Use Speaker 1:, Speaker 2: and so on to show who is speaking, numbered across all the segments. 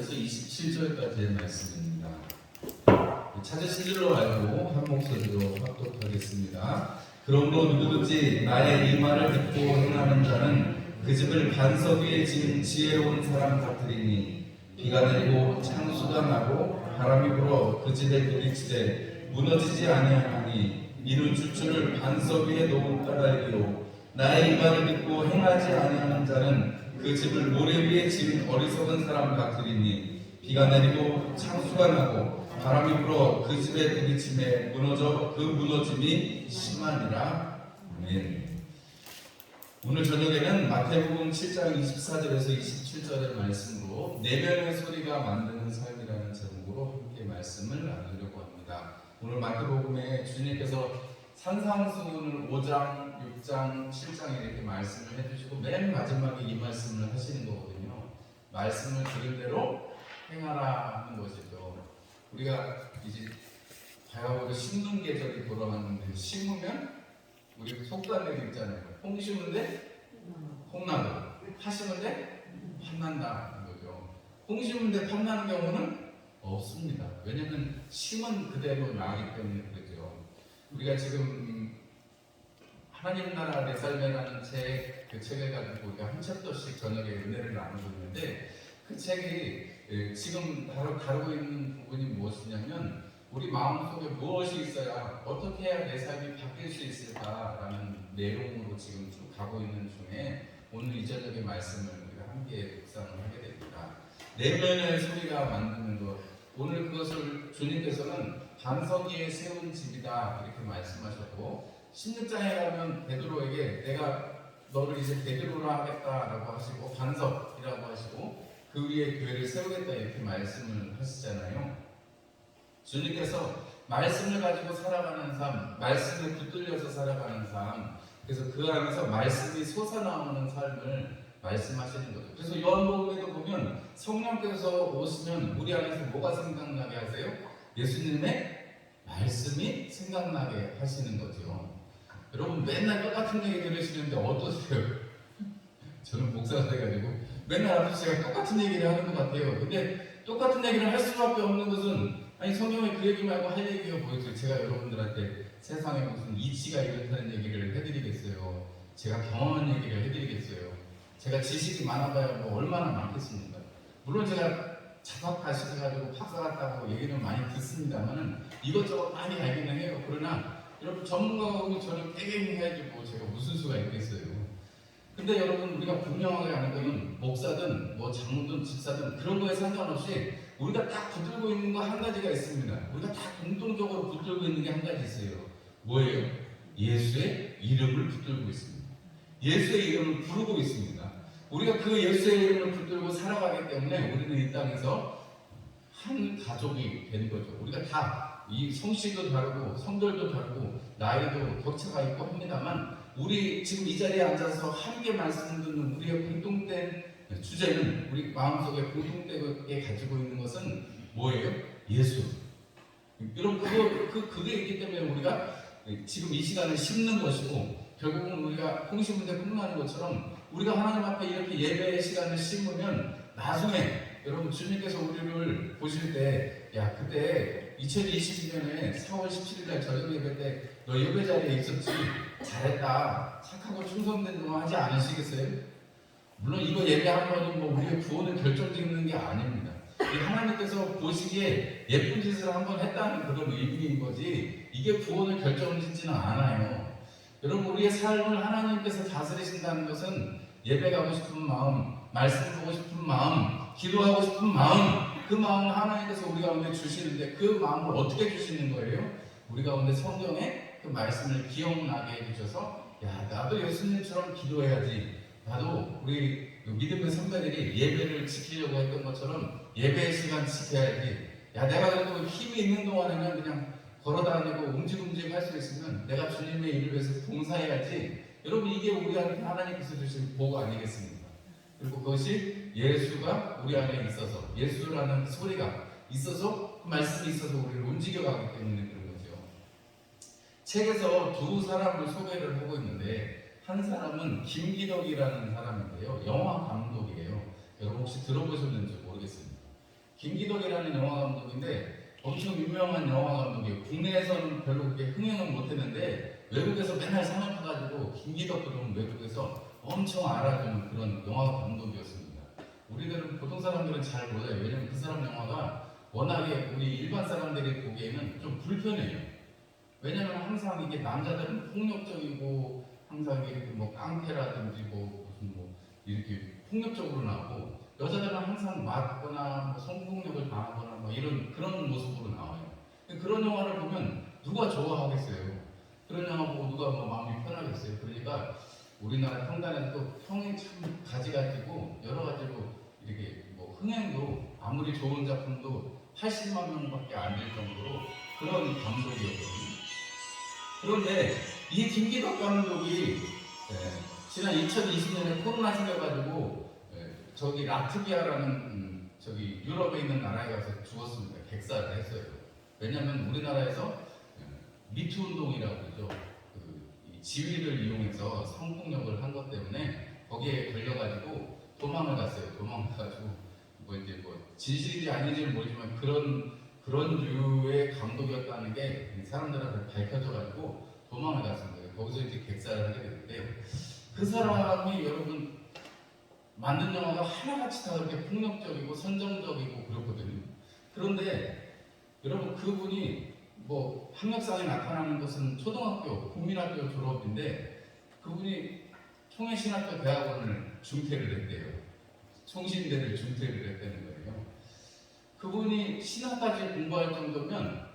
Speaker 1: 14절에서 27절까지의 말씀입니다. 찾으신 줄로 알고 한 목소리로 합독하겠습니다. 그러므로 누구든지 나의 이 말을 듣고 행하는 자는 그 집을 반석 위에 지은 지혜로운 사람 같으리니 비가 내리고 창수가 나고 바람이 불어 그 집에 부딪히되 무너지지 아니하나니 이는 주추를 반석 위에 놓은 까닭이요 나의 이 말을 듣고 행하지 아니하는 자는 그 집을 모래 위에 지은 어리석은 사람 같으리니 비가 내리고 창수가 나고 바람이 불어 그 집에 부딪힘에 무너져 그 무너짐이 심하니라. 아멘. 오늘 저녁에는 마태복음 7장 24절에서 27절의 말씀으로 내면의 소리가 만드는 삶이라는 제목으로 함께 말씀을 나누려고 합니다. 오늘 마태복음에 주님께서 산상수훈을 5장, 6장, 7장 이렇게 말씀을 해주시고 맨 마지막에 이 말씀을 하시는 거거든요. 말씀을 들은 대로 행하라 하는 것이죠. 우리가 이제 바야흐로 심는 계절이 돌아왔는데 심으면 우리 속단내기 있잖아요. 콩 심은데 콩나고 파 심은데 팥난다 거죠. 콩 심은데 팥나는 경우는 없습니다. 왜냐하면 심은 그대로 나기 때문에 그렇죠. 우리가 지금 하나님 나라 내 삶에라는 책, 그 책을 가지고 우리가 한 챕터씩 저녁에 은혜를 나누고 있는데 그 책이 지금 다루고 있는 부분이 무엇이냐면 우리 마음속에 무엇이 있어야 어떻게 해야 내 삶이 바뀔 수 있을까라는 내용으로 지금 쭉 가고 있는 중에 오늘 이 저녁의 말씀을 우리가 함께 묵상을 하게 됩니다. 내면의 소리가 만드는 것, 오늘 그것을 주님께서는 반석 위에 세운 집이다 이렇게 말씀하셨고 16장에 가면 베드로에게 내가 너를 이제 베드로라 하겠다라고 하시고 반석이라고 하시고 그 위에 교회를 세우겠다 이렇게 말씀을 하시잖아요. 주님께서 말씀을 가지고 살아가는 삶, 말씀을 붙들려서 살아가는 삶, 그래서 그 안에서 말씀이 솟아나오는 삶을 말씀하시는 거죠. 그래서 요한복음에도 보면 성령께서 오시면 우리 안에서 뭐가 생각나게 하세요? 예수님의 말씀이 생각나게 하시는 거죠. 여러분 맨날 똑같은 얘기 들으시는데 어떠세요? 저는 목사가 돼가지고 맨날 아저씨가 똑같은 얘기를 하는 것 같아요. 근데 똑같은 얘기를 할 수밖에 없는 것은 아니 성경에 그 얘기 말고 할 얘기가 뭐였어요? 제가 여러분들한테 세상에 무슨 이치가 이렇다는 얘기를 해드리겠어요? 제가 경험한 얘기를 해드리겠어요? 제가 지식이 많아봐야 뭐 얼마나 많겠습니까? 물론 제가 자각하셔가지고 박사 같다고 얘기는 많이 듣습니다만은 이것저것 많이 알기는 해요. 그러나 여러분 전문가가 오면 저는 깨갱 해가지고 제가 무슨 수가 있겠어요? 근데 여러분 우리가 분명하게 아는 것은 목사든 뭐 장로든 집사든 그런 거에 상관없이 우리가 딱 붙들고 있는 거 한 가지가 있습니다. 우리가 다 공통적으로 붙들고 있는 게 한 가지 있어요. 뭐예요? 예수의 이름을 붙들고 있습니다. 예수의 이름을 부르고 있습니다. 우리가 그 예수의 이름을 붙들고 살아가기 때문에 우리는 이 땅에서 한 가족이 되는 거죠. 우리가 다 이 성씨도 다르고 성별도 다르고 나이도 격차가 있고 합니다만 우리 지금 이 자리에 앉아서 함께 말씀 듣는 우리의 공통된 주제는 우리 마음속에 공통되게 가지고 있는 것은 뭐예요? 예수. 여러분 그게 있기 때문에 우리가 지금 이 시간을 심는 것이고 결국은 우리가 콩 심은 데 콩나는 것처럼 우리가 하나님 앞에 이렇게 예배의 시간을 심으면 나중에 여러분 주님께서 우리를 보실 때 야 그때 2022년에 4월 17일 날 저녁 예배 때 너 예배 자리에 있었지 잘했다 착하고 충성된 거 하지 않으시겠어요? 물론 이거 예배 한 번은 뭐 우리의 구원을 결정짓는 게 아닙니다. 하나님께서 보시기에 예쁜 짓을 한번 했다는 그런 의미인 거지 이게 구원을 결정짓지는 않아요. 여러분 우리의 삶을 하나님께서 다스리신다는 것은 예배 가고 싶은 마음, 말씀 보고 싶은 마음, 기도하고 싶은 마음 그 마음을 하나님께서 우리 가운데 주시는데 그 마음을 어떻게 주시는 거예요? 우리 가운데 성경에 그 말씀을 기억나게 해주셔서 야 나도 예수님처럼 기도해야지 나도 우리 믿음의 선배들이 예배를 지키려고 했던 것처럼 예배의 시간 지켜야지 야 내가 그래도 힘이 있는 동안에는 그냥 걸어다니고 움직임움직 할 수 있으면 내가 주님의 일을 위해서 봉사해야지 여러분 이게 우리한테 하나님께서 주신 복 아니겠습니까? 그리고 그것이 예수가 우리 안에 있어서 예수라는 소리가 있어서 그 말씀이 있어서 우리를 움직여가기 때문에 그런 거죠. 책에서 두 사람을 소개를 하고 있는데 한 사람은 김기덕이라는 사람인데요. 영화 감독이에요. 여러분 혹시 들어보셨는지 모르겠습니다. 김기덕이라는 영화 감독인데 엄청 유명한 영화 감독이에요. 국내에서는 별로 그렇게 흥행은 못했는데 외국에서 맨날 상을 타가지고 김기덕 그러면 외국에서 엄청 알아주는 그런 영화 감독이었습니다. 우리들은 보통 사람들은 잘 몰라요. 왜냐면 그 사람 영화가 워낙에 우리 일반 사람들이 보기에는 좀 불편해요. 왜냐면 항상 이게 남자들은 폭력적이고 항상 이렇게 뭐 깡패라든지 뭐 무슨 뭐 이렇게 폭력적으로 나오고 여자들은 항상 맞거나 뭐 성폭력을 당하거나 뭐 이런 그런 모습으로 나와요. 그런 영화를 보면 누가 좋아하겠어요? 그런 영화 보고 누가 뭐 마음이 편하겠어요? 그러니까 우리나라 평단에도 평이 참 가지가지고 여러 가지로 이렇게 뭐 흥행도 아무리 좋은 작품도 80만 명밖에 안 될 정도로 그런 감독이었거든요. 그런데 이 김기덕 감독이 지난 2020년에 코로나 생겨가지고 저기 라트비아라는 저기 유럽에 있는 나라에 가서 죽었습니다. 객사를 했어요. 왜냐하면 우리나라에서 미투 운동이라고 그러죠. 이 지위를 이용해서 성폭력을 한 것 때문에 거기에 걸려가지고 도망을 갔어요. 도망가가지고 뭐 이제 뭐 진실인지 아닌지는 모르지만 그런 류의 감독이었다는 게 사람들한테 밝혀져가지고 도망을 갔습니다. 거기서 이제 객사를 하게 됐는데 그 사람이 여러분 만든 영화가 하나같이 다 그렇게 폭력적이고 선정적이고 그렇거든요. 그런데 여러분 그분이 뭐 학력상에 나타나는 것은 초등학교, 국민학교 졸업인데 그분이 통해신학교 대학원을 중퇴를 했대요. 총신대를 중퇴를 했다는 거예요. 그분이 신학까지 공부할 정도면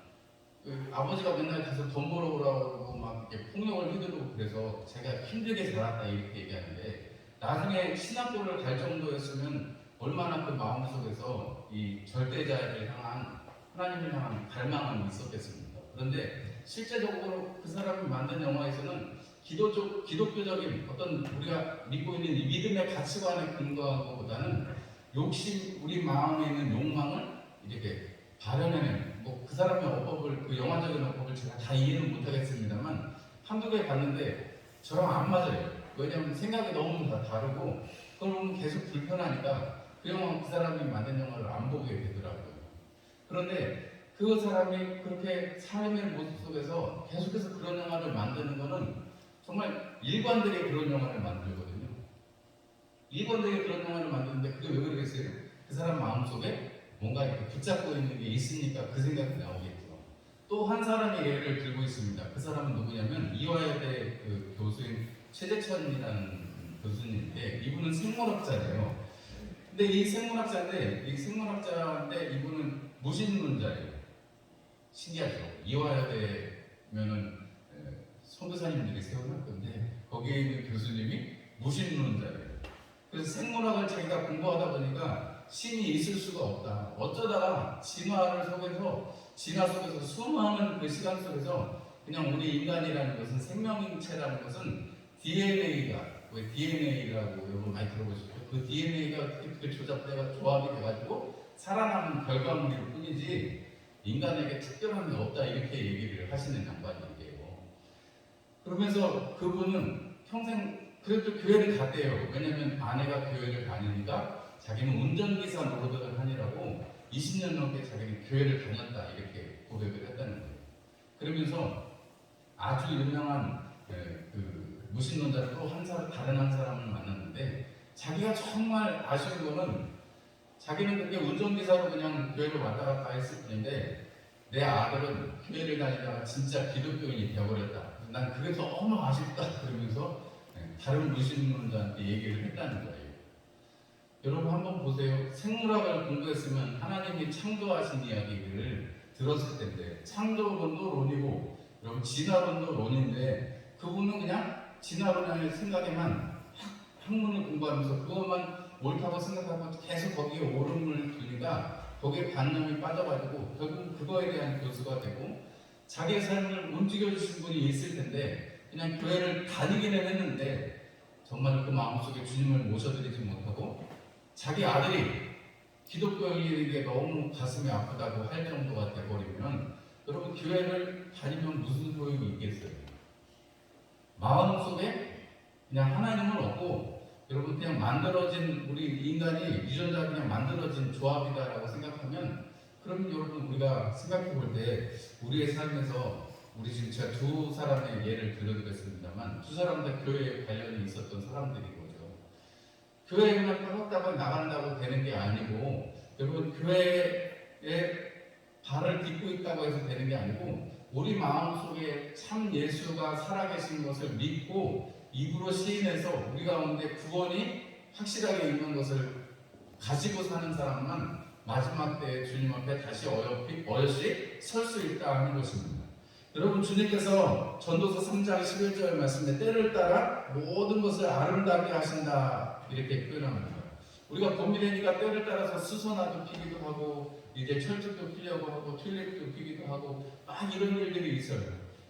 Speaker 1: 아버지가 맨날 가서 돈 벌어오라고 그러고 막 이렇게 폭력을 휘두르고 그래서 제가 힘들게 자랐다 이렇게 얘기하는데 나중에 신학교를 갈 정도였으면 얼마나 그 마음속에서 이 절대자를 향한 하나님을 향한 갈망이 있었겠습니까? 그런데 실제적으로 그 사람이 만든 영화에서는 기독교적인 어떤 우리가 믿고 있는 이 믿음의 가치관에 근거한 것보다는 욕심, 우리 마음에 있는 욕망을 이렇게 발현해낸 뭐 그 사람의 어법을 그 영화적인 어법을 제가 다 이해는 못하겠습니다만 한두 개 봤는데 저랑 안 맞아요. 왜냐하면 생각이 너무 다 다르고 그걸 보면 계속 불편하니까 그 영화 그 사람이 만든 영화를 안 보게 되더라고요. 그런데 그 사람이 그렇게 삶의 모습 속에서 계속해서 그런 영화를 만드는 거는 정말 일관되게 그런 영화를 만들거든요. 일관되게 그런 영화를 만드는데 그게 왜 그러겠어요? 그 사람 마음속에 뭔가 이렇게 붙잡고 있는 게 있으니까 그 생각이 나오겠죠. 또 한 사람의 예를 들고 있습니다. 그 사람은 누구냐면 이화여대 그 교수인 최재천이라는 교수님인데 이분은 생물학자예요. 근데 이 생물학자인데 이분은 무신론자예요. 신기하죠. 이화여대면은 선교사님들이 세워놓을 건데 거기에 있는 교수님이 무신론자예요. 그래서 생물학을 자기가 공부하다 보니까 신이 있을 수가 없다. 어쩌다가 진화 속에서 수많은 그 시간 속에서 그냥 우리 인간이라는 것은 생명체라는 것은 DNA가 왜 DNA라고 여러분 많이 들어보셨죠? 그 DNA가 어떻게 조작돼가 조합이 돼가지고 살아남은 결과물일 뿐이지 인간에게 특별한 게 없다 이렇게 얘기를 하시는 양반이에요. 그러면서 그분은 평생 그래도 교회를 갔대요. 왜냐면 아내가 교회를 다니니까 자기는 운전기사 노릇을 하느라고 20년 넘게 자기는 교회를 다녔다 이렇게 고백을 했다는 거예요. 그러면서 아주 유명한 그 무신론자 또 다른 한 사람을 만났는데 자기가 정말 아쉬운 거는 자기는 그렇게 운전기사로 그냥 교회를 왔다 갔다 했을 뿐인데 내 아들은 교회를 다니다가 진짜 기독교인이 되어버렸다. 난 그게 너무 아쉽다. 그러면서 다른 무신론자한테 얘기를 했다는 거예요. 여러분 한번 보세요. 생물학을 공부했으면 하나님이 창조하신 이야기를 들었을 텐데 창조론도 론이고 여러분 진화론도 론인데 그분은 그냥 진화론의 생각에만 학문을 공부하면서 그것만 옳다고 생각하고 계속 거기에 오름을 두니까 거기에 관념이 빠져가지고 결국 그거에 대한 교수가 되고 자기의 삶을 움직여주신 분이 있을 텐데 그냥 교회를 다니기는 했는데 정말 그 마음속에 주님을 모셔드리지 못하고 자기 아들이 기독교인에게 너무 가슴이 아프다고 할 정도가 돼버리면 여러분 교회를 다니면 무슨 소용이 있겠어요? 마음속에 그냥 하나님을 얻고 여러분 그냥 만들어진 우리 인간이 유전자 그냥 만들어진 조합이다라고 생각하면 그럼 여러분 우리가 생각해 볼 때 우리의 삶에서 우리 지금 제가 두 사람의 예를 들어드렸습니다만 두 사람 다 교회에 관련이 있었던 사람들인 거죠. 교회에 그냥 따박따박 나간다고 되는 게 아니고 여러분 교회에 발을 딛고 있다고 해서 되는 게 아니고 우리 마음속에 참 예수가 살아계신 것을 믿고 입으로 시인해서 우리 가운데 구원이 확실하게 있는 것을 가지고 사는 사람만 마지막 때에 주님 앞에 다시 어여시 설 수 있다 하는 것입니다. 여러분 주님께서 전도서 3장 11절 말씀에 때를 따라 모든 것을 아름답게 하신다 이렇게 표현합니다. 우리가 봄이 되니까 때를 따라서 수선화도 피기도 하고 이제 철쭉도 피려고 하고 튤립도 피기도 하고 막 이런 일들이 있어요.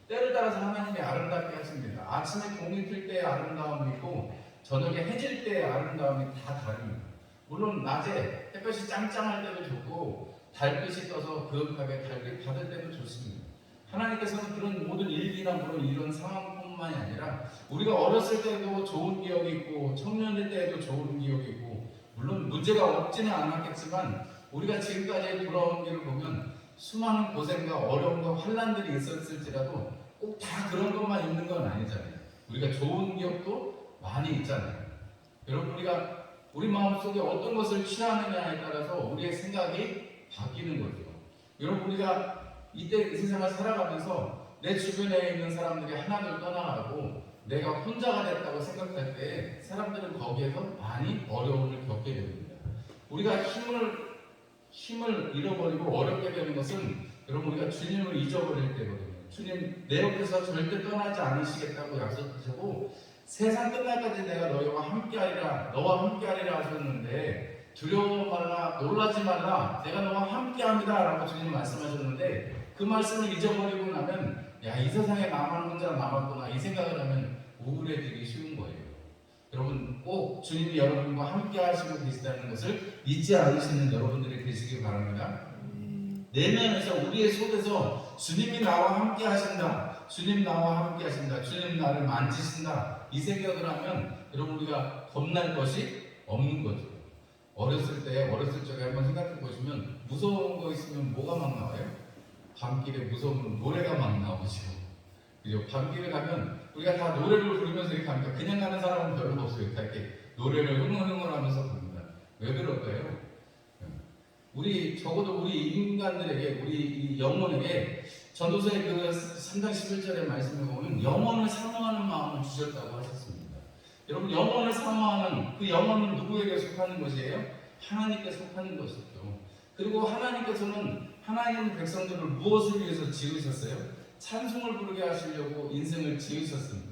Speaker 1: 때를 따라서 하나님이 아름답게 하십니다. 아침에 공이 필 때의 아름다움이 있고 저녁에 해질 때의 아름다움이 다 다릅니다. 물론 낮에 햇볕이 짱짱할 때도 좋고 달빛이 떠서 그윽하게 달빛 받을 때도 좋습니다. 하나님께서는 그런 모든 일기나 물론 이런 상황뿐만이 아니라 우리가 어렸을 때도 좋은 기억이 있고 청년일 때에도 좋은 기억이 있고 물론 문제가 없지는 않았겠지만 우리가 지금까지 돌아온 길을 보면 수많은 고생과 어려움과 환난들이 있었을지라도 꼭 다 그런 것만 있는 건 아니잖아요. 우리가 좋은 기억도 많이 있잖아요. 여러분 우리 마음속에 어떤 것을 취하느냐에 따라서 우리의 생각이 바뀌는 거죠. 여러분 우리가 이때 이 세상을 살아가면서 내 주변에 있는 사람들이 하나둘 떠나가고 내가 혼자가 됐다고 생각할 때 사람들은 거기에서 많이 어려움을 겪게 됩니다. 우리가 힘을 잃어버리고 어렵게 되는 것은 여러분 우리가 주님을 잊어버릴 때거든요. 주님 내 옆에서 절대 떠나지 않으시겠다고 약속하시고 세상 끝날까지 내가 너희와 함께하리라 너와 함께하리라 하셨는데 두려워 말라 놀라지 말라 내가 너와 함께합니다 라고 주님 말씀하셨는데 그 말씀을 잊어버리고 나면 야 이 세상에 나만 혼자 남았구나 이 생각을 하면 우울해지기 쉬운 거예요. 여러분 꼭 주님이 여러분과 함께 하시고 계시다는 것을 잊지 않으시는 여러분들이 되시기 바랍니다. 내면에서 우리의 속에서 주님이 나와 함께 하신다 주님 나와 함께 하신다 주님 나를 만지신다 이 생각을 하면 여러분 우리가 겁날 것이 없는 거죠. 어렸을 적에 한번 생각해 보시면 무서운 거 있으면 뭐가 막 나와요? 밤길에 무서운 노래가 막 나오죠. 그죠? 밤길에 가면 우리가 다 노래를 부르면서 이렇게 갑니다. 그냥 가는 사람은 별로 없어요. 다 이렇게 노래를 흥얼흥얼하면서 갑니다. 왜 그럴까요? 적어도 우리 인간들에게 우리 이 영혼에게 전도서의 그 3장 11절의 말씀을 보면 영혼을 사모하는 마음을 주셨다고 하셨습니다. 여러분 영혼을 사모하는 그 영혼은 누구에게 속하는 것이에요? 하나님께 속하는 것이죠. 그리고 하나님께서는 하나님 백성들을 무엇을 위해서 지으셨어요? 찬송을 부르게 하시려고 인생을 지으셨습니다.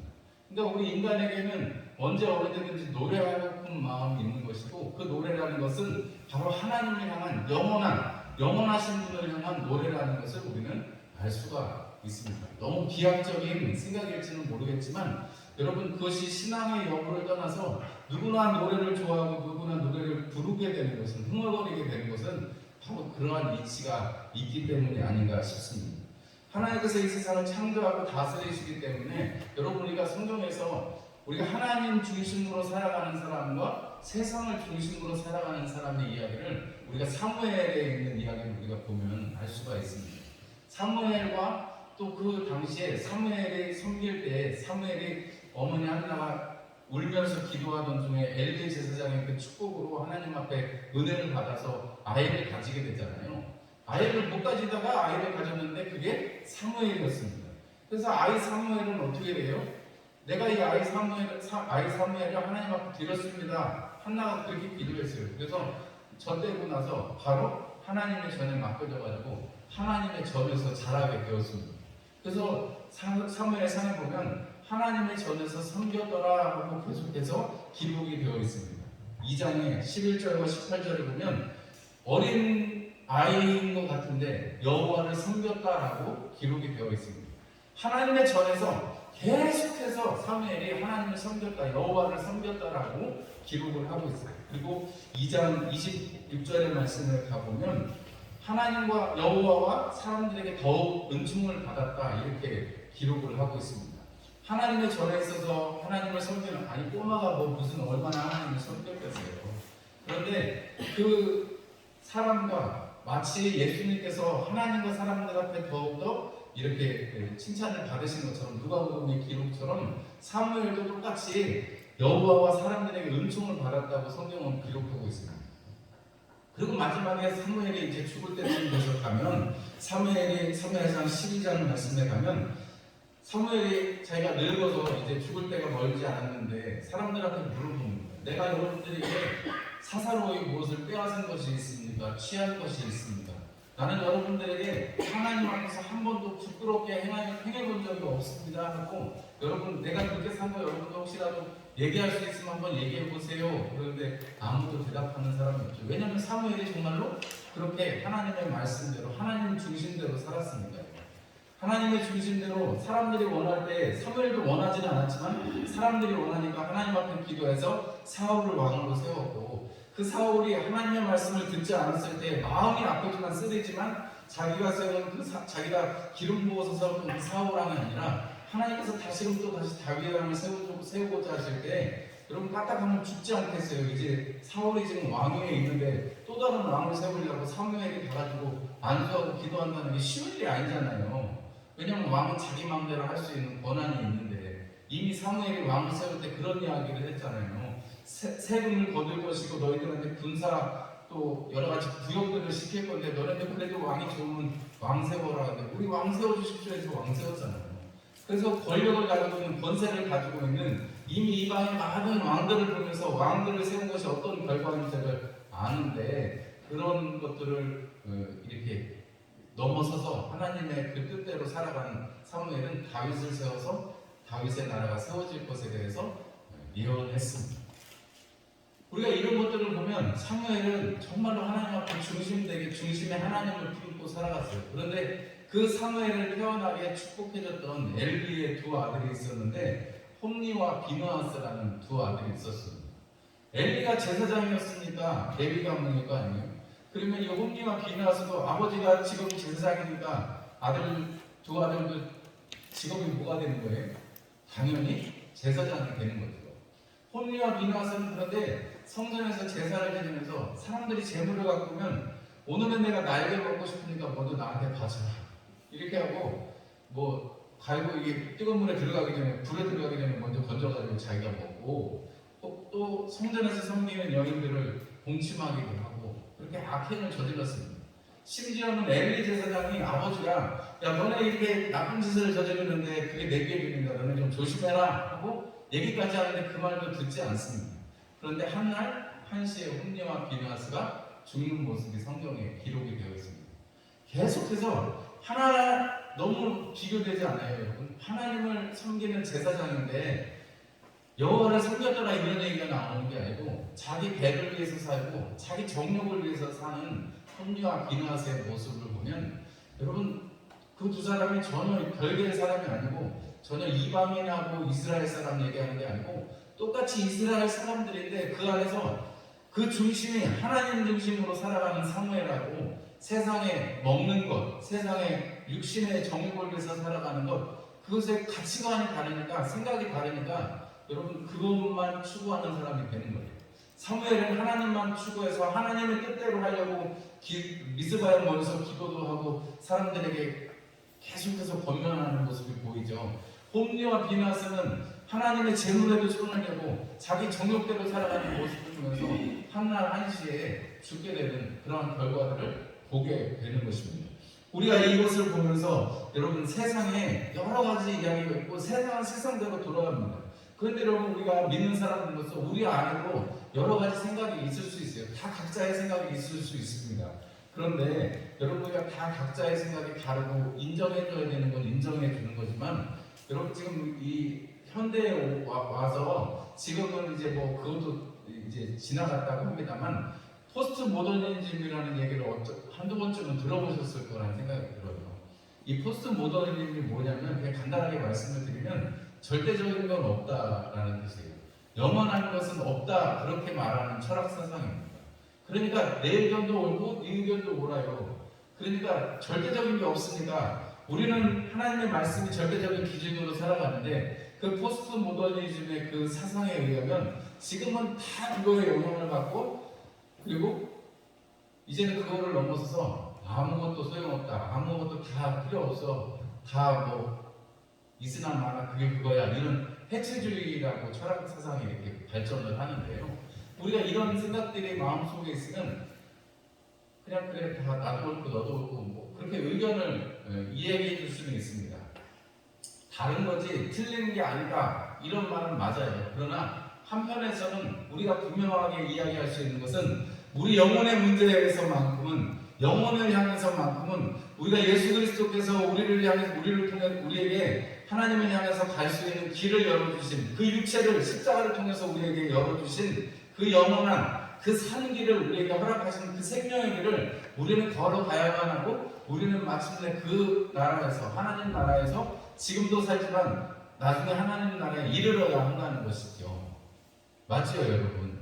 Speaker 1: 그러니까 우리 인간에게는 언제 어느 때든지 노래하고픈 마음이 있는 것이고 그 노래라는 것은 바로 하나님을 향한 영원하신 분을 향한 노래라는 것을 우리는 알 수가 있습니다. 너무 비약적인 생각일지는 모르겠지만 여러분 그것이 신앙의 여부를 떠나서 누구나 노래를 좋아하고 누구나 노래를 부르게 되는 것은 흥얼거리게 되는 것은 바로 그러한 이치가 있기 때문이 아닌가 싶습니다. 하나님께서 이 세상을 창조하고 다스리시기 때문에 여러분 우리가 성경에서 우리가 하나님 중심으로 살아가는 사람과 세상을 중심으로 살아가는 사람의 이야기를 우리가 사무엘에 있는 이야기를 우리가 보면 알 수가 있습니다. 사무엘과 또 그 당시에 사무엘이 섬길 때 사무엘이 어머니 한나가 울면서 기도하던 중에 엘리 제사장의 그 축복으로 하나님 앞에 은혜를 받아서 아이를 가지게 되잖아요. 아이를 못 가지다가 아이를 가졌는데 그게 사무엘이었습니다. 그래서 아이 사무엘은 어떻게 돼요? 내가 이 아이 사무엘을 하나님 앞에 드렸습니다. 한나가 그렇게 기도했어요. 그래서 젖되고 나서 바로 하나님의 전에 맡겨져가지고 하나님의 전에서 자라게 되었습니다. 그래서 사무엘 상에 보면 하나님의 전에서 섬겼더라 하고 계속해서 기록이 되어 있습니다. 2장에 11절과 18절을 보면 어린 아이인 것 같은데 여호와를 섬겼다라고 기록이 되어 있습니다. 하나님의 전에서 계속해서 사무엘이 하나님을 섬겼다, 여호와를 섬겼다라고 기록을 하고 있어요. 그리고 2장 26절의 말씀을 가보면 하나님과 여호와와 사람들에게 더욱 은총을 받았다 이렇게 기록을 하고 있습니다. 하나님의 전에 있어서 하나님을 섬기는, 아니 꼬마가 뭐 무슨 얼마나 하나님을 섬겼겠어요. 그런데 그 사람과 마치 예수님께서 하나님과 사람들 앞에 더욱더 이렇게 칭찬을 받으신 것처럼, 누가복음의 기록처럼 사무엘도 똑같이 여호와와 사람들에게 은총을 받았다고 성경은 기록하고 있습니다. 그리고 마지막에 사무엘이 이제 죽을 때쯤 돼서 가면, 사무엘상 12장 말씀에 가면 사무엘이 자기가 늙어서 이제 죽을 때가 멀지 않았는데 사람들한테 물어보는 거예요. 내가 여러분들에게 사사로이 무엇을 빼앗은 것이 있습니까? 취한 것이 있습니까? 나는 여러분들에게 하나님 앞에서 한 번도 부끄럽게 행해본 적이 없습니다 하고, 여러분 내가 그렇게 산 거 여러분도 혹시라도 얘기할 수 있으면 한번 얘기해 보세요. 그런데 아무도 대답하는 사람이 없죠. 왜냐하면 사무엘이 정말로 그렇게 하나님의 말씀대로, 하나님 중심대로 살았습니다. 하나님의 중심대로 사람들이 원할 때, 사무엘도 원하지는 않았지만 사람들이 원하니까 하나님 앞에 기도해서 사울을 왕으로 세웠고, 그 사울이 하나님의 말씀을 듣지 않았을 때 마음이 아프지만 쓰리지만 자기가 세운 자기가 기름 부어서 세웠던 그 사울 왕이 아니라 하나님께서 다시금 또 다시 다윗 왕을 세우고자 하실 때, 여러분 까딱하면 죽지 않겠어요? 이제 사울이 지금 왕위에 있는데 또 다른 왕을 세우려고 사무엘이 가가지고 안수하고 기도한다는 게 쉬운 일이 아니잖아요. 왜냐하면 왕은 자기 마음대로 할 수 있는 권한이 있는데, 이미 사무엘이 왕을 세울 때 그런 이야기를 했잖아요. 세금을 거둘 것이고 너희들한테 군사 또 여러 가지 부역들을 시킬 건데 너네들 그래도 왕이 좋으면 왕 세워라. 근데 우리 왕 세워주십시오 해서 왕 세웠잖아요. 그래서 권력을 가지고 있는, 권세를 가지고 있는 이미 이방의 많은 왕들을 보면서 왕들을 세운 것이 어떤 결과인지를 아는데, 그런 것들을 이렇게 넘어서서 하나님의 그 뜻대로 살아가는 사무엘은 다윗을 세워서 다윗의 나라가 세워질 것에 대해서 예언했습니다. 우리가 이런 것들을 보면 사무엘은 정말로 하나님 앞에 중심에 하나님을 품고 살아갔어요. 그런데 그 사무엘을 태어나게 축복해줬던 엘리의 두 아들이 있었는데, 홈니와 비느하스라는 두 아들이 있었습니다. 엘리가 제사장이었으니까 레위 가문이가 아니에요. 그러면 이 홈니와 비느하스도 아버지가 직업이 제사장이니까 두 아들도 직업이 뭐가 되는 거예요? 당연히 제사장이 되는 거죠. 홈니와 비느하스는 그런데 성전에서 제사를 지내면서 사람들이 재물을 갖고 오면, 오늘은 내가 날개 먹고 싶으니까 모두 나한테 바쳐라 이렇게 하고, 뭐 갈고 이게 뜨거운 물에 들어가기 전에, 불에 들어가기 전에 먼저 건져가지고 자기가 먹고, 또 성전에서 섬기는 여인들을 봉침하기도 하고 그렇게 악행을 저질렀습니다. 심지어는 엘리 제사장이 아버지가, 야 너네 이렇게 나쁜 짓을 저지르는데 그게 내 기업이니까 너네 좀 조심해라 하고 얘기까지 하는데 그 말도 듣지 않습니다. 그런데 한날 한시에 홈니와 비느하스가 죽는 모습이 성경에 기록이 되어 있습니다. 계속해서 너무 비교되지 않아요, 여러분? 하나님을 섬기는 제사장인데 여호와를 섬겼더라 이런 얘기가 나오는 게 아니고, 자기 배를 위해서 살고 자기 정욕을 위해서 사는 홈니와 비느하스의 모습을 보면, 여러분 그 두 사람이 전혀 별개의 사람이 아니고, 전혀 이방인하고 이스라엘 사람 얘기하는 게 아니고 똑같이 이스라엘 사람들인데, 그 안에서 그 중심이 하나님 중심으로 살아가는 사무엘하고, 세상에 먹는 것, 세상에 육신의 정욕을 위해서 살아가는 것, 그것의 가치관이 다르니까, 생각이 다르니까 여러분 그것만 추구하는 사람이 되는 거예요. 사무엘은 하나님만 추구해서 하나님의 뜻대로 하려고 미스바에 모여서 기도도 하고 사람들에게 계속해서 권면하는 모습이 보이죠. 홈니와 비느하스는 하나님의 재물에도 손을 대고 자기 정욕대로 살아가는 모습을 보면서 한날 한시에 죽게 되는 그러한 결과들을 보게 되는 것입니다. 우리가 이것을 보면서 여러분 세상에 여러 가지 이야기가 있고 세상은 세상대로 돌아갑니다. 그런데 여러분 우리가 믿는 사람들로서 우리 안에도 여러 가지 생각이 있을 수 있어요. 다 각자의 생각이 있을 수 있습니다. 그런데 여러분 우리가 다 각자의 생각이 다르고 인정해줘야 되는 건 인정해주는 거지만, 여러분 지금 이 현대에 와서 지금은 이제 뭐 그것도 이제 지나갔다고 합니다만, 포스트 모더니즘이라는 얘기를 한두 번쯤은 들어보셨을 거라는 생각이 들어요. 이 포스트 모더니즘이 뭐냐면, 그냥 간단하게 말씀을 드리면 절대적인 건 없다라는 뜻이에요. 영원한 것은 없다, 그렇게 말하는 철학 사상입니다. 그러니까 내 의견도 옳고 네 의견도 옳아요. 그러니까 절대적인 게 없으니까 우리는 하나님의 말씀이 절대적인 기준으로 살아가는데, 그 포스트 모더니즘의 그 사상에 의하면 지금은 다 그거에 영향을 받고, 그리고 이제는 그거를 넘어서서 아무것도 소용없다, 아무것도 다 필요 없어, 다 뭐 있으나 마나 그게 그거야, 이런 해체주의라고 철학 사상이 이렇게 발전을 하는데요. 우리가 이런 생각들이 마음속에 있으면 그냥 그래 다 나도 옳고 너도 옳고 뭐 그렇게 의견을 이야기해 줄 수는 있습니다. 다른 거지 틀린 게 아니다 이런 말은 맞아요. 그러나 한편에서는 우리가 분명하게 이야기할 수 있는 것은 우리 영혼의 문제에서만큼은, 영혼을 향해서만큼은 우리가 예수 그리스도께서 우리를 통해 우리에게 하나님을 향해서 갈 수 있는 길을 열어주신, 그 육체를 십자가를 통해서 우리에게 열어주신 그 영원한 그 산 길을 우리에게 허락하신 그 생명의 길을 우리는 걸어가야만 하고, 우리는 마침내 그 나라에서, 하나님 나라에서 지금도 살지만 나중에 하나님 나라에 이르러야 한다는 것이죠. 맞죠, 여러분?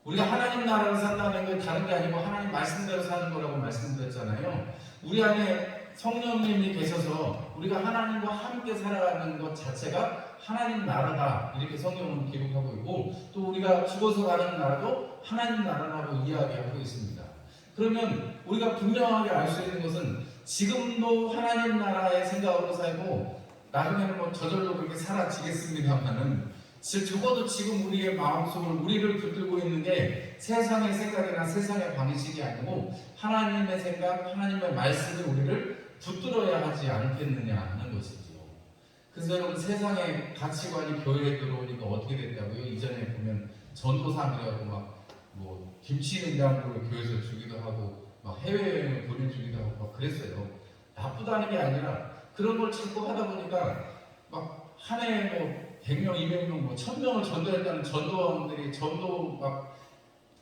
Speaker 1: 우리가 하나님 나라를 산다는 건 다른 게 아니고 하나님 말씀대로 사는 거라고 말씀드렸잖아요. 우리 안에 성령님이 계셔서 우리가 하나님과 함께 살아가는 것 자체가 하나님 나라다, 이렇게 성경은 기록하고 있고, 또 우리가 죽어서 가는 나라도 하나님 나라라고 이야기하고 있습니다. 그러면 우리가 분명하게 알 수 있는 것은 지금도 하나님 나라의 생각으로 살고, 나중에는 뭐 저절로 그렇게 사라지겠습니다만은, 적어도 지금 우리의 마음속을, 우리를 붙들고 있는 게 세상의 생각이나 세상의 방식이 아니고 하나님의 생각, 하나님의 말씀이 우리를 붙들어야 하지 않겠느냐 하는 것이죠. 그래서 여러분, 세상의 가치관이 교회에 들어오니까 어떻게 됐다고요? 이전에 보면 전도사들하고 막 뭐 김치 냉장고를 교회에서 주기도 하고 막 해외여행을 보내주기도 하고 막 그랬어요. 나쁘다는 게 아니라 그런 걸 자꾸 하다 보니까 막 한 해에 뭐 100명, 200명, 뭐 1000명을 전도했다는 전도원들이 전도 막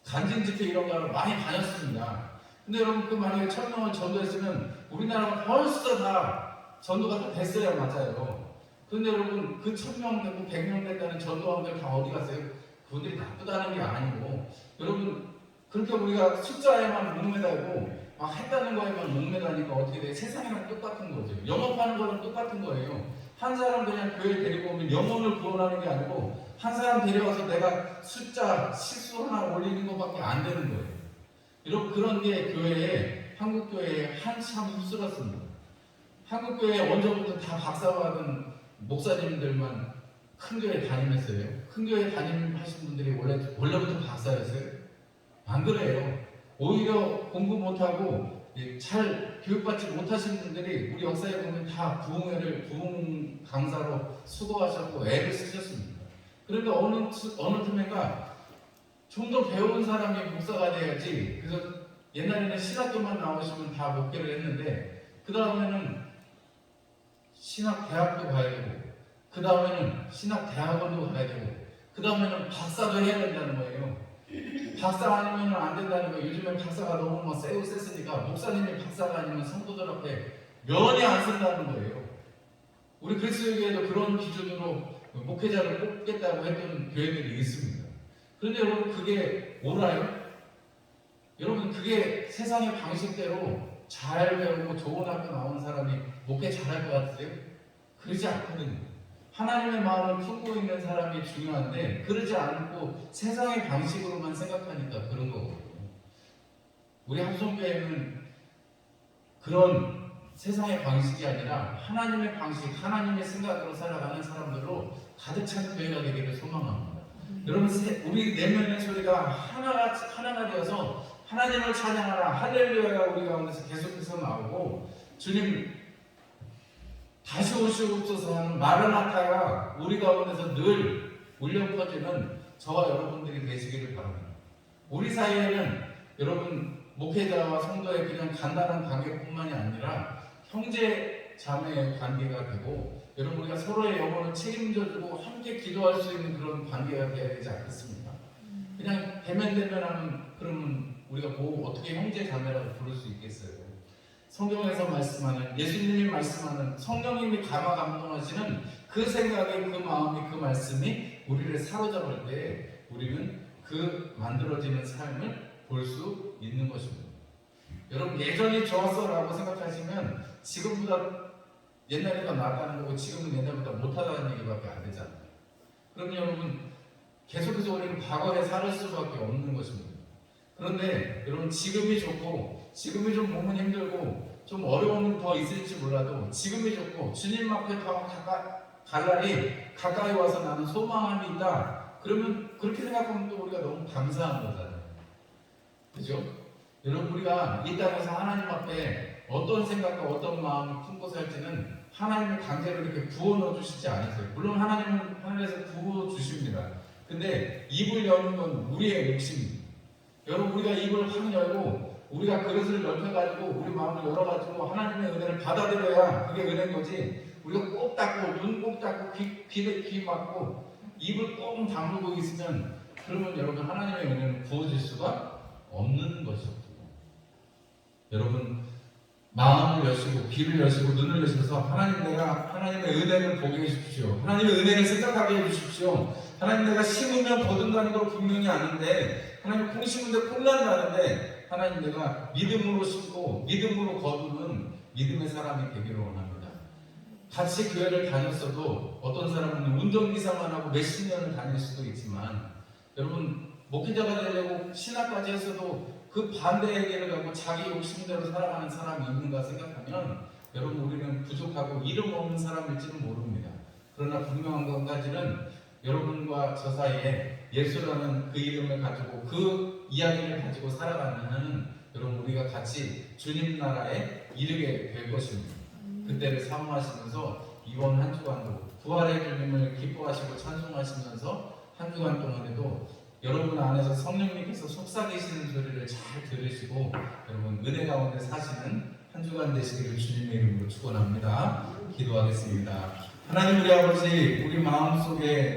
Speaker 1: 간증 집회 이런 거를 많이 다녔습니다. 근데 여러분, 그 만약에 1000명을 전도했으면 우리나라가 벌써 다 전도가 다 됐어야 맞아요. 그런데 여러분, 그 1000명 되고 100명 됐다는 전도원들 다 어디 갔어요? 그분들이 나쁘다는 게 아니고, 여러분, 그렇게 우리가 숫자에만 목매달고 막 했다는 거에만 목매다니까 어떻게 돼? 세상이랑 똑같은 거죠. 영업하는 거랑 똑같은 거예요. 한 사람 그냥 교회 데리고 오면 영혼을 구원하는 게 아니고, 한 사람 데려와서 내가 숫자 실수 하나 올리는 것밖에 안 되는 거예요. 이런 그런 게 교회에, 한국 교회에 한참 흡수났습니다. 한국 교회에 언제부터 다 박사받은 목사님들만 큰 교회 다니면서요. 큰 교회 다니하신 분들이 원래부터 박사였어요? 안 그래요. 오히려 공부 못하고 잘 교육받지 못하신 분들이 우리 역사에 보면 다 부흥 강사로 수고하셨고 애를 쓰셨습니다. 그러니까 어느 틈에가 좀 더 배운 사람이 목사가 돼야지. 그래서 옛날에는 신학교만 나오시면 다 목회를 했는데, 그 다음에는 신학대학도 가야 되고, 그 다음에는 신학대학원도 가야 되고, 그 다음에는 박사도 해야 된다는 거예요. 박사 아니면 안 된다는 거예요. 요즘엔 박사가 너무 막 셌으니까 목사님이 박사가 아니면 성도들 앞에 면이 안 쓴다는 거예요. 우리 그리스도교회도 그런 기준으로 목회자를 뽑겠다고 했던 교회들이 있습니다. 그런데 여러분, 그게 옳아요? 여러분, 그게 세상의 방식대로 잘 배우고 좋은 학교 나온 사람이 목회 잘할 것 같으세요? 그러지 않거든요. 하나님의 마음을 품고 있는 사람이 중요한데, 그러지 않고 세상의 방식으로만 생각하니까 그런 거거든요. 우리 함성교회는 그런 세상의 방식이 아니라 하나님의 방식, 하나님의 생각으로 살아가는 사람들로 가득 찬 교회가 되기를 소망합니다. 여러분, 우리 내면의 소리가 하나가 되어서 하나님을 찬양하라, 할렐루야가 우리 가운데서 계속해서 나오고, 주님 다시 오시옵소서 하는 마라나타가 우리 가운데서 늘 울려 퍼지는 저와 여러분들이 되시기를 바랍니다. 우리 사이에는 여러분, 목회자와 성도의 그냥 간단한 관계뿐만이 아니라 형제 자매의 관계가 되고, 여러분, 우리가 서로의 영혼을 책임져주고 함께 기도할 수 있는 그런 관계가 되어야 되지 않겠습니까? 그냥 대면대면하면 그러면 우리가 뭐 어떻게 형제 자매라고 부를 수 있겠어요? 성경에서 말씀하는, 예수님이 말씀하는, 성령님이 감동하시는 그 생각이, 그 마음이, 그 말씀이 우리를 사로잡을 때 우리는 그 만들어지는 삶을 볼 수 있는 것입니다. 여러분, 예전이 좋았어 라고 생각하시면 지금보다 옛날보다 낫다는 거고 지금은 옛날보다 못하다는 얘기밖에 안 되잖아요. 그러면 여러분 계속해서 우리는 과거에 살 수밖에 없는 것입니다. 그런데 여러분 지금이 좋고 지금이 좀 몸은 힘들고 좀 어려움은 더 있을지 몰라도 지금이 좋고 주님 앞에 더 갈 날이 가까이 와서 나는 소망함이 있다. 그러면 그렇게 생각하면 또 우리가 너무 감사한 거잖아요. 그죠? 여러분 우리가 이 땅에서 하나님 앞에 어떤 생각과 어떤 마음을 품고 살지는 하나님의 강제로 이렇게 부어 넣어 주시지 않으세요. 물론 하나님은 하늘에서 부어 주십니다. 근데 입을 여는 건 우리의 욕심입니다. 여러분 우리가 입을 확 열고 우리가 그릇을 넓혀가지고 우리 마음을 열어가지고 하나님의 은혜를 받아들여야 그게 은혜인 거지. 우리가 꼭 닫고 눈 꼭 닫고 귀 막고 입을 꼭 다물고 있으면 그러면 여러분 하나님의 은혜는 부어질 수가 없는 것이었군요. 여러분 마음을 여시고 귀를 여시고 눈을 여셔서 하나님의 은혜를 보게 해주십시오. 하나님의 은혜를 생각하게 해주십시오. 하나님 내가 심으면 거둔다는 걸 분명히 아는데 하나님 콩 심은데 콩나는 아는데 하나님 내가 믿음으로 심고 믿음으로 거두는 믿음의 사람이 되기를 원합니다. 같이 교회를 다녔어도 어떤 사람은 운동기사만 하고 몇십 년을 다닐 수도 있지만 여러분 목회자가 되려고 신학까지 했어도 그 반대의 길을 가고 자기 욕심대로 살아가는 사람이 있는가 생각하면 여러분 우리는 부족하고 이름 없는 사람일지는 모릅니다. 그러나 분명한 것까지는 여러분과 저 사이에 예수라는 그 이름을 가지고 그 이야기를 가지고 살아가는 여러분 우리가 같이 주님 나라에 이르게 될 것입니다. 그때를 사모하시면서 이번 한 주간도 부활의 주님을 기뻐하시고 찬송하시면서 한 주간 동안에도 여러분 안에서 성령님께서 속삭이시는 소리를 잘 들으시고 여러분 은혜 가운데 사시는 한 주간 되시기를 주님의 이름으로 축원합니다. 기도하겠습니다. 하나님 우리 아버지 우리 마음속에